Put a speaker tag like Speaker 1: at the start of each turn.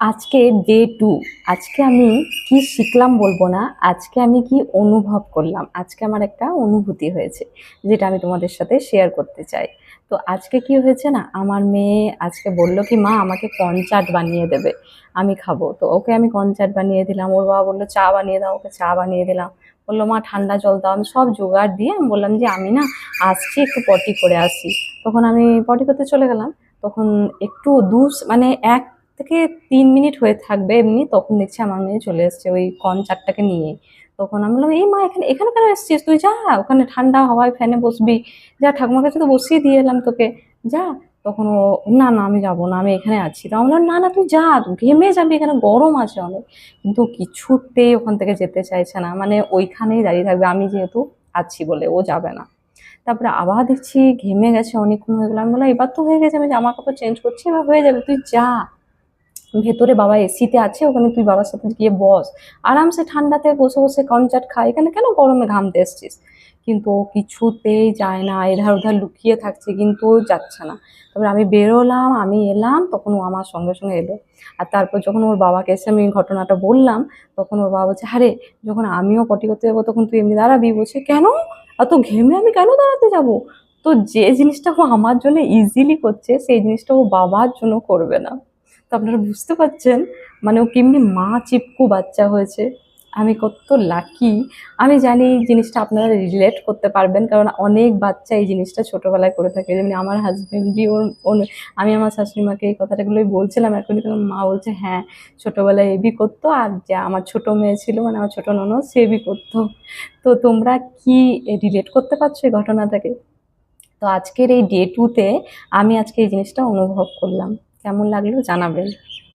Speaker 1: আজকে ডে 2। আজকে আমি কি শিখলাম বলবো না, আজকে আমি কি অনুভব করলাম, আজকে আমার একটা অনুভূতি হয়েছে যেটা আমি তোমাদের সাথে শেয়ার করতে চাই। তো আজকে কি হয়েছে না, আমার মেয়ে আজকে বলল কি মা আমাকে কর্নচাট বানিয়ে দেবে, আমি খাবো। তো ওকে আমি কর্নচাট বানিয়ে দিলাম, ওর বাবা বললো চা বানিয়ে দাও, ওকে চা বানিয়ে দিলাম। বললো মা ঠান্ডা জল দাও, আমি সব জোগাড় দিয়ে আমি বললাম যে আমি না আসছি, একটু পটি করে আসি। তখন আমি পটি করতে চলে গেলাম। তখন একটু মানে 1 থেকে 3 মিনিট হয়ে থাকবে এমনি, তখন দেখছি আমার মেয়ে চলে এসছে ওই কর্নচাটটাকে নিয়ে। তখন আমি বললাম এই মা এখানে এখানে কেন এসছিস, তুই যা ওখানে ঠান্ডা হাওয়ায় ফ্যানে বসবি, যা ঠাকুমার কাছে তো বসিয়ে দিয়ে এলাম তোকে, যা। তখন ও না না আমি যাবো না, আমি এখানে আছি। তো আমি বললাম না না তুই যা, তুই ঘেমে যাবি, এখানে গরম আছে অনেক। কিন্তু কিছুতেই ওখান থেকে যেতে চাইছে না, মানে ওইখানেই দাঁড়িয়ে থাকবে, আমি যেহেতু আছি বলে ও যাবে না। তারপরে আবার দেখছি ঘেমে গেছে, অনেকক্ষণ হয়ে গেল। আমি বললাম এবার তো হয়ে গেছে, আমি জামা কাপড় চেঞ্জ করছি, এবার হয়ে যাবে, তুই যা। ভেতরে বাবা এসিতে আছে, ওখানে তুই বাবার সাথে গিয়ে বস, আরামসে ঠান্ডাতে বসে বসে কনসার্ট খা, এখানে কেন গরমে ঘামতে এসছিস। কিন্তু ও কিছুতেই যায় না, এধার ওধার লুকিয়ে থাকছে, কিন্তু ও যাচ্ছে না। তারপরে আমি বেরোলাম, আমি এলাম, তখন ও আমার সঙ্গে সঙ্গে এলো। আর তারপর যখন ওর বাবাকে এসে আমি ঘটনাটা বললাম, তখন ওর বাবা বলছে আরে যখন আমিও পটি করতে যাবো তখন তুই এমনি দাঁড়াবি। বলছে কেন, এত ঘেমে আমি কেন দাঁড়াতে যাব। তো যে জিনিসটা ও আমার জন্য ইজিলি করছে, সেই জিনিসটা ও বাবার জন্য করবে না। তো আপনারা বুঝতে পারছেন মানে ও কেমনি মা চিপকু বাচ্চা হয়েছে। আমি কত লাকি। আমি জানি এই জিনিসটা আপনারা রিলেট করতে পারবেন, কারণ অনেক বাচ্চা এই জিনিসটা ছোটবেলায় করে থাকে। যেমনি আমার হাজবেন্ডই আমি আমার শাশুড়ি মাকে এই কথাটাগুলোই বলছিলাম এখনই, তখন মা বলছে হ্যাঁ ছোটবেলায় এবি করতো, আর যে আমার ছোট মেয়ে ছিল মানে আমার ছোট ননদ সে এবি করতো। তো তোমরা কি রিলেট করতে পারছো এই ঘটনাটাকে? তো আজকের এই ডে 2-তে আমি আজকে এই জিনিসটা অনুভব করলাম। কেমন লাগলো জানাবেন।